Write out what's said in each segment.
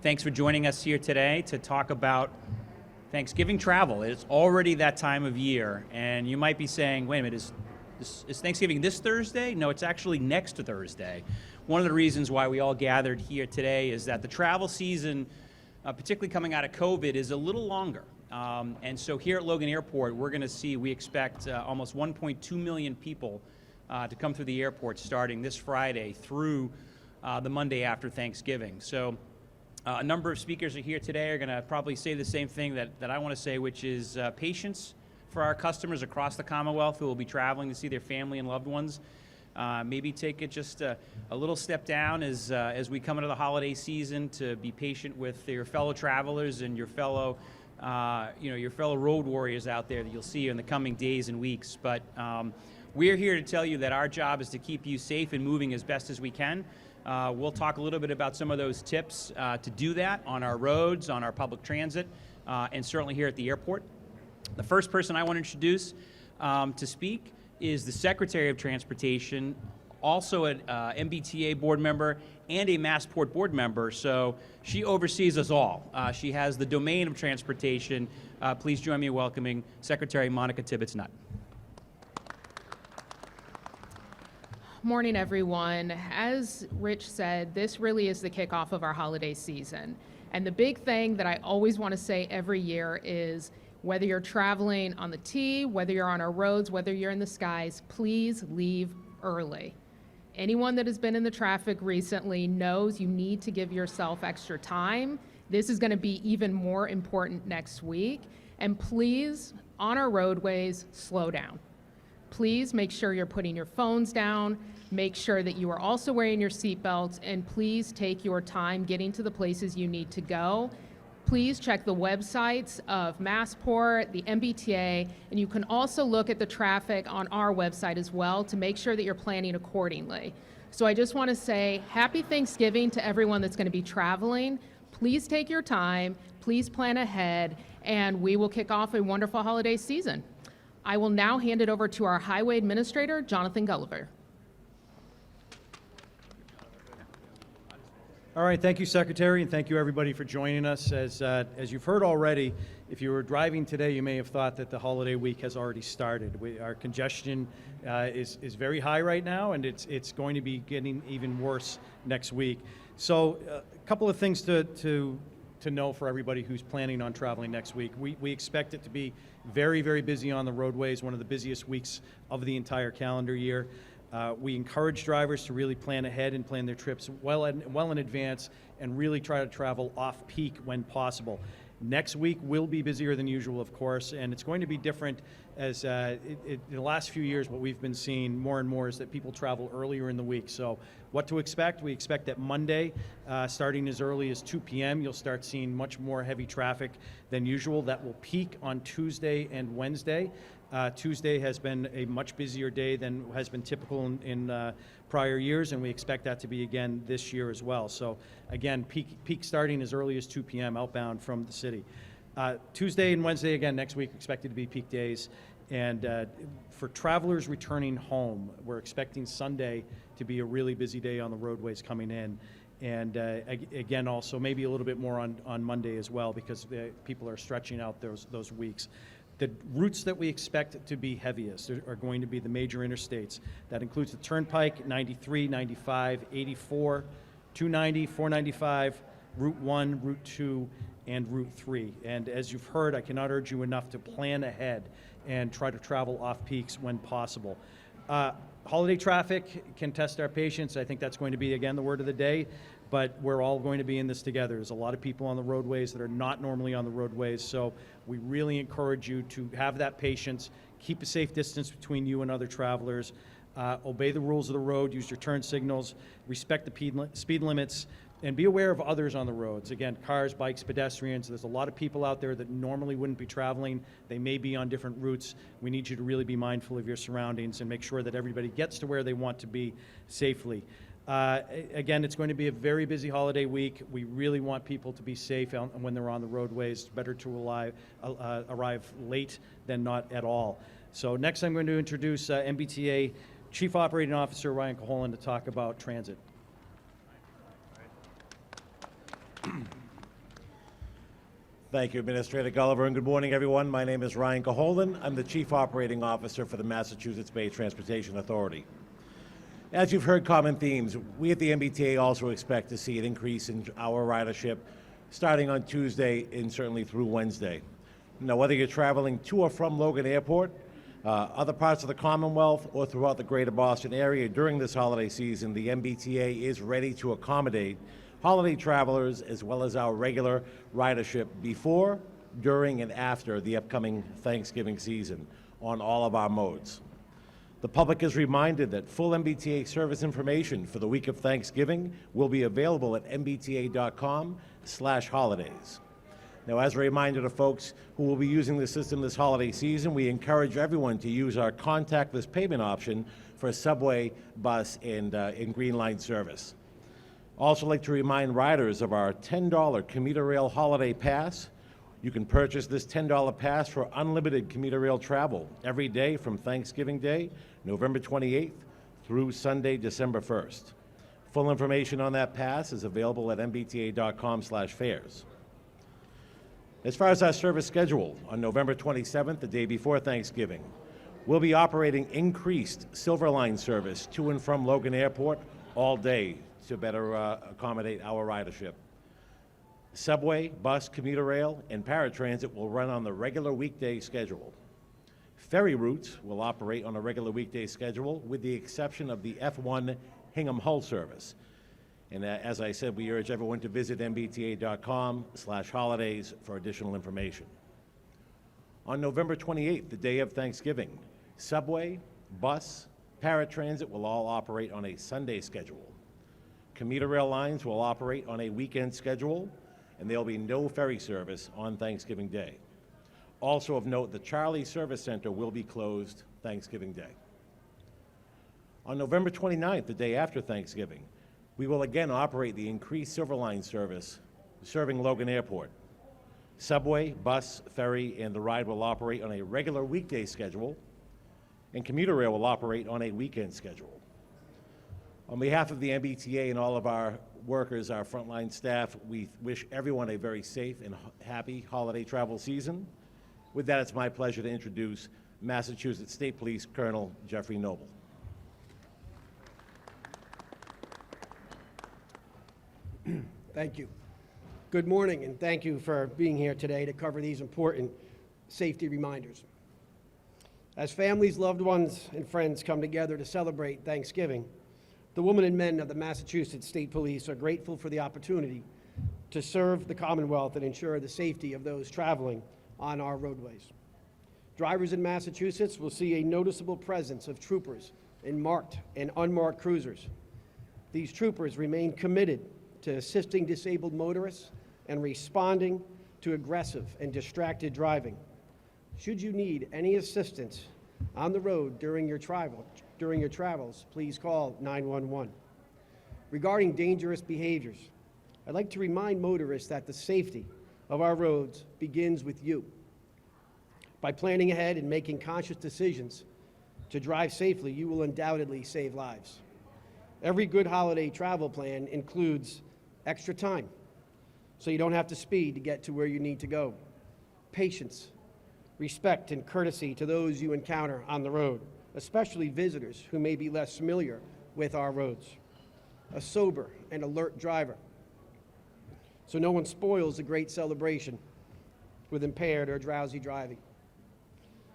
Thanks for joining us here today to talk about Thanksgiving travel. It's already that time of year, and you might be saying, wait a minute, is Thanksgiving this Thursday? No, it's actually next Thursday. One of the reasons why we all gathered here today is that the travel season, particularly coming out of COVID, is a little longer. And so here at Logan Airport, we expect almost 1.2 million people to come through the airport starting this Friday through the Monday after Thanksgiving. So a number of speakers are here today are going to probably say the same thing that I want to say, which is patience for our customers across the Commonwealth who will be traveling to see their family and loved ones. Maybe take it just a little step down as we come into the holiday season, to be patient with your fellow travelers and your fellow road warriors out there that you'll see in the coming days and weeks. But we're here to tell you that our job is to keep you safe and moving as best as we can. We'll talk a little bit about some of those tips to do that on our roads, on our public transit, and certainly here at the airport. The first person I want to introduce to speak is the Secretary of Transportation, also an MBTA board member and a Massport board member, so she oversees us all. She has the domain of transportation. Please join me in welcoming Secretary Monica Tibbetts-Nutt. Morning, everyone. As Rich said, this really is the kickoff of our holiday season. And the big thing that I always want to say every year is, whether you're traveling on the T, whether you're on our roads, whether you're in the skies, please leave early. Anyone that has been in the traffic recently knows you need to give yourself extra time. This is going to be even more important next week. And please, on our roadways, slow down. Please make sure you're putting your phones down, make sure that you are also wearing your seatbelts, and please take your time getting to the places you need to go. Please check the websites of Massport, the MBTA, and you can also look at the traffic on our website as well to make sure that you're planning accordingly. So I just want to say happy Thanksgiving to everyone that's going to be traveling. Please take your time, please plan ahead, and we will kick off a wonderful holiday season. I will now hand it over to our Highway Administrator, Jonathan Gulliver. All right, thank you, Secretary, and thank you, everybody, for joining us. As you've heard already, if you were driving today, you may have thought that the holiday week has already started. Our congestion is very high right now, and it's going to be getting even worse next week. So a couple of things to know for everybody who's planning on traveling next week. We expect it to be very, very busy on the roadways, one of the busiest weeks of the entire calendar year. We encourage drivers to really plan ahead and plan their trips well in advance, and really try to travel off-peak when possible. Next week will be busier than usual, of course, and it's going to be different as in the last few years. What we've been seeing more and more is that people travel earlier in the week. So what to expect? We expect that Monday, starting as early as 2 p.m., you'll start seeing much more heavy traffic than usual. That will peak on Tuesday and Wednesday. Tuesday has been a much busier day than has been typical in prior years, and we expect that to be again this year as well. So again, peak starting as early as 2 p.m. outbound from the city. Tuesday and Wednesday again next week expected to be peak days. And for travelers returning home, we're expecting Sunday to be a really busy day on the roadways coming in. And again, also maybe a little bit more on Monday as well, because people are stretching out those weeks. The routes that we expect to be heaviest are going to be the major interstates. That includes the Turnpike, 93, 95, 84, 290, 495, Route 1, Route 2, and Route 3. And as you've heard, I cannot urge you enough to plan ahead and try to travel off peaks when possible. Holiday traffic can test our patience. I think that's going to be, again, the word of the day, but we're all going to be in this together. There's a lot of people on the roadways that are not normally on the roadways, so we really encourage you to have that patience, keep a safe distance between you and other travelers, obey the rules of the road, use your turn signals, respect the speed limits, and be aware of others on the roads. Again, cars, bikes, pedestrians. There's a lot of people out there that normally wouldn't be traveling. They may be on different routes. We need you to really be mindful of your surroundings and make sure that everybody gets to where they want to be safely. Again, it's going to be a very busy holiday week. We really want people to be safe when they're on the roadways. It's better to arrive late than not at all. So next I'm going to introduce MBTA Chief Operating Officer Ryan Caholen to talk about transit. Thank you, Administrator Gulliver, and good morning, everyone. My name is Ryan Caholen. I'm the Chief Operating Officer for the Massachusetts Bay Transportation Authority. As you've heard common themes, we at the MBTA also expect to see an increase in our ridership starting on Tuesday and certainly through Wednesday. Now, whether you're traveling to or from Logan Airport, other parts of the Commonwealth, or throughout the greater Boston area during this holiday season, the MBTA is ready to accommodate holiday travelers as well as our regular ridership before, during, and after the upcoming Thanksgiving season on all of our modes. The public is reminded that full MBTA service information for the week of Thanksgiving will be available at mbta.com/holidays. Now, as a reminder to folks who will be using the system this holiday season, we encourage everyone to use our contactless payment option for subway, bus, and Green Line service. Also like to remind riders of our $10 commuter rail holiday pass. You can purchase this $10 pass for unlimited commuter rail travel every day from Thanksgiving Day, November 28th, through Sunday, December 1st. Full information on that pass is available at mbta.com/fares. As far as our service schedule, on November 27th, the day before Thanksgiving, we'll be operating increased Silver Line service to and from Logan Airport all day to better accommodate our ridership. Subway, bus, commuter rail, and paratransit will run on the regular weekday schedule. Ferry routes will operate on a regular weekday schedule with the exception of the F1 Hingham Hull service. And as I said, we urge everyone to visit mbta.com/holidays for additional information. On November 28th, the day of Thanksgiving, subway, bus, paratransit will all operate on a Sunday schedule. Commuter rail lines will operate on a weekend schedule, and there will be no ferry service on Thanksgiving Day. Also of note, the Charlie Service Center will be closed Thanksgiving Day. On November 29th, the day after Thanksgiving, we will again operate the increased Silver Line service serving Logan Airport. Subway, bus, ferry, and the ride will operate on a regular weekday schedule, and commuter rail will operate on a weekend schedule. On behalf of the MBTA and all of our workers, our frontline staff, we wish everyone a very safe and happy holiday travel season. With that, it's my pleasure to introduce Massachusetts State Police Colonel Jeffrey Noble. Thank you. Good morning, and thank you for being here today to cover these important safety reminders. As families, loved ones, and friends come together to celebrate Thanksgiving, the women and men of the Massachusetts State Police are grateful for the opportunity to serve the Commonwealth and ensure the safety of those traveling on our roadways. Drivers in Massachusetts will see a noticeable presence of troopers in marked and unmarked cruisers. These troopers remain committed to assisting disabled motorists and responding to aggressive and distracted driving. Should you need any assistance on the road during your travels, please call 911. Regarding dangerous behaviors, I'd like to remind motorists that the safety of our roads begins with you. By planning ahead and making conscious decisions to drive safely, you will undoubtedly save lives. Every good holiday travel plan includes extra time, so you don't have to speed to get to where you need to go. Patience, respect, and courtesy to those you encounter on the road, especially visitors who may be less familiar with our roads. A sober and alert driver, so no one spoils a great celebration with impaired or drowsy driving.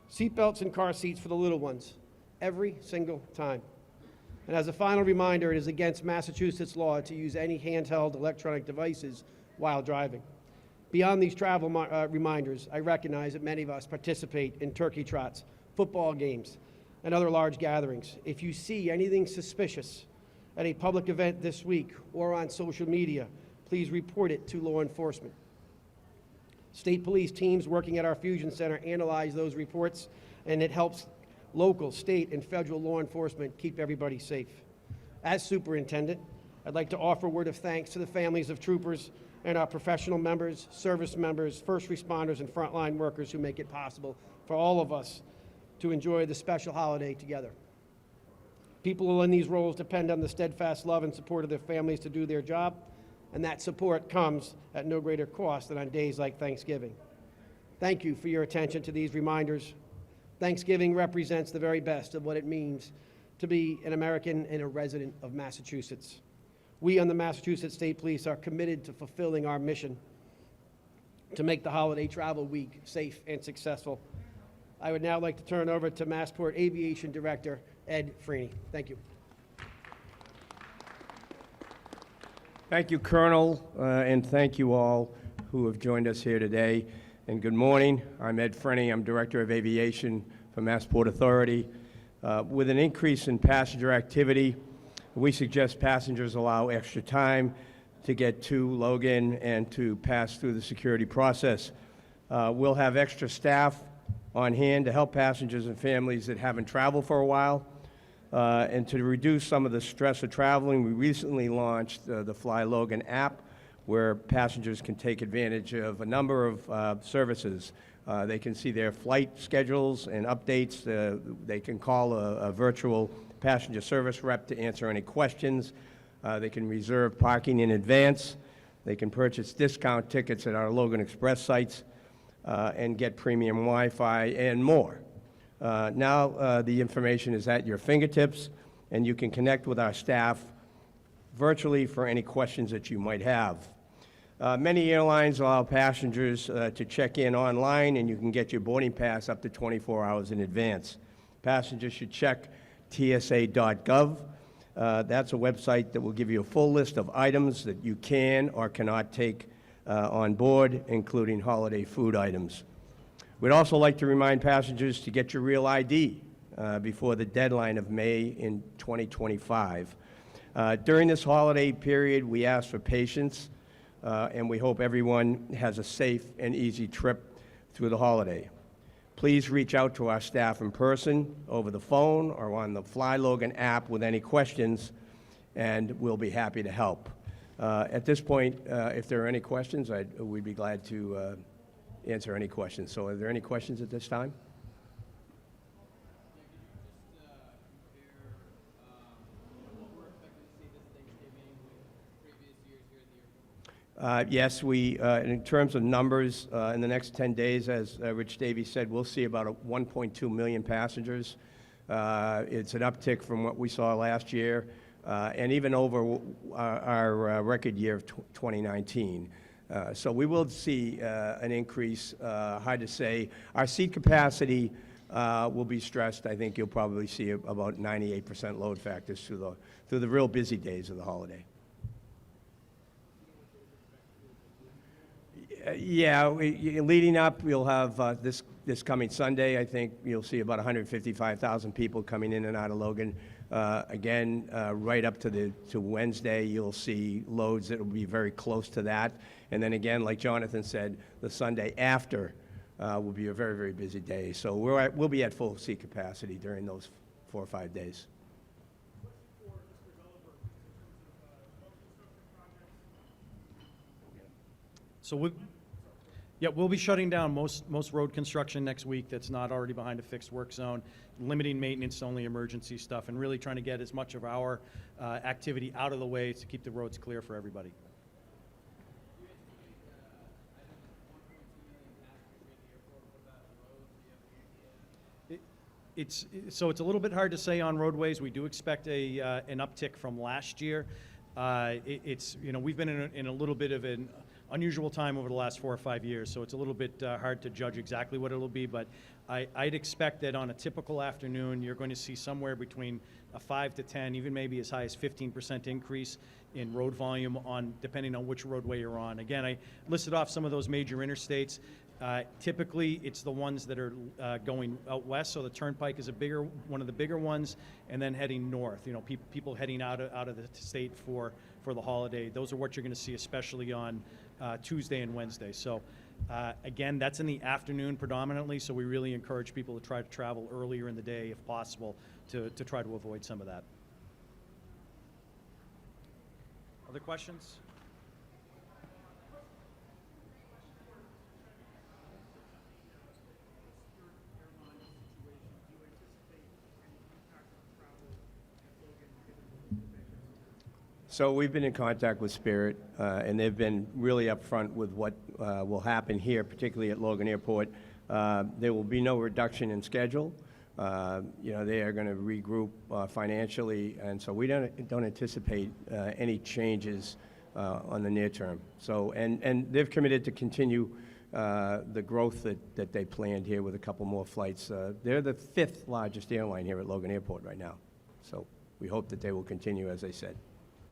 Seatbelts and car seats for the little ones, every single time. And as a final reminder, it is against Massachusetts law to use any handheld electronic devices while driving. Beyond these travel reminders, I recognize that many of us participate in turkey trots, football games, and other large gatherings. If you see anything suspicious at a public event this week or on social media, please report it to law enforcement. State police teams working at our Fusion Center analyze those reports, and it helps local, state, and federal law enforcement keep everybody safe. As superintendent, I'd like to offer a word of thanks to the families of troopers and our professional members, service members, first responders, and frontline workers who make it possible for all of us to enjoy the special holiday together. People in these roles depend on the steadfast love and support of their families to do their job, and that support comes at no greater cost than on days like Thanksgiving. Thank you for your attention to these reminders. Thanksgiving represents the very best of what it means to be an American and a resident of Massachusetts. We on the Massachusetts State Police are committed to fulfilling our mission to make the holiday travel week safe and successful. I would now like to turn over to Massport Aviation Director Ed Freeney. Thank you. Thank you, Colonel, and thank you all who have joined us here today. And good morning. I'm Ed Freeney. I'm Director of Aviation for Massport Authority. With an increase in passenger activity, we suggest passengers allow extra time to get to Logan and to pass through the security process. We'll have extra staff on hand to help passengers and families that haven't traveled for a while. And to reduce some of the stress of traveling, we recently launched the Fly Logan app, where passengers can take advantage of a number of services. They can see their flight schedules and updates. They can call a virtual passenger service rep to answer any questions. They can reserve parking in advance. They can purchase discount tickets at our Logan Express sites and get premium Wi-Fi and more. Now the information is at your fingertips, and you can connect with our staff virtually for any questions that you might have. Many airlines allow passengers to check in online, and you can get your boarding pass up to 24 hours in advance. Passengers should check tsa.gov. That's a website that will give you a full list of items that you can or cannot take on board, including holiday food items. We'd also like to remind passengers to get your real ID before the deadline of May in 2025. During this holiday period, we ask for patience, and we hope everyone has a safe and easy trip through the holiday. Please reach out to our staff in person, over the phone, or on the Fly Logan app with any questions, and we'll be happy to help. At this point, if there are any questions, we'd be glad to answer any questions. So are there any questions at this time? Yes, in terms of numbers, in the next 10 days, as Rich Davies said, we'll see about 1.2 million passengers. It's an uptick from what we saw last year, and even over our record year of 2019. So we will see an increase, hard to say. Our seat capacity will be stressed. I think you'll probably see about 98% load factors through the real busy days of the holiday. Yeah, leading up, we'll have this coming Sunday, I think you'll see about 155,000 people coming in and out of Logan. Again, right up to Wednesday, you'll see loads that will be very close to that. And then again, like Jonathan said, the Sunday after will be a very, very busy day. So we'll be at full seat capacity during those 4 or 5 days. So we'll be shutting down most road construction next week that's not already behind a fixed work zone, limiting maintenance to only emergency stuff, and really trying to get as much of our activity out of the way to keep the roads clear for everybody. It's a little bit hard to say on roadways. We do expect an uptick from last year. We've been in a little bit of an unusual time over the last 4 or 5 years, so it's a little bit hard to judge exactly what it'll be, but I'd expect that on a typical afternoon, you're going to see somewhere between a 5 to 10, even maybe as high as 15% increase in road volume depending on which roadway you're on. Again, I listed off some of those major interstates. Typically, it's the ones that are going out west, so the Turnpike is one of the bigger ones, and then heading north. People heading out of the state for the holiday. Those are what you're going to see, especially on Tuesday and Wednesday. So, again, that's in the afternoon predominantly, so we really encourage people to try to travel earlier in the day if possible to try to avoid some of that. Other questions? So we've been in contact with Spirit, and they've been really upfront with what will happen here, particularly at Logan Airport. There will be no reduction in schedule. They are going to regroup financially, and so we don't anticipate any changes on the near term. So, and they've committed to continue the growth that they planned here with a couple more flights. They're the 5th largest airline here at Logan Airport right now. So we hope that they will continue, as I said.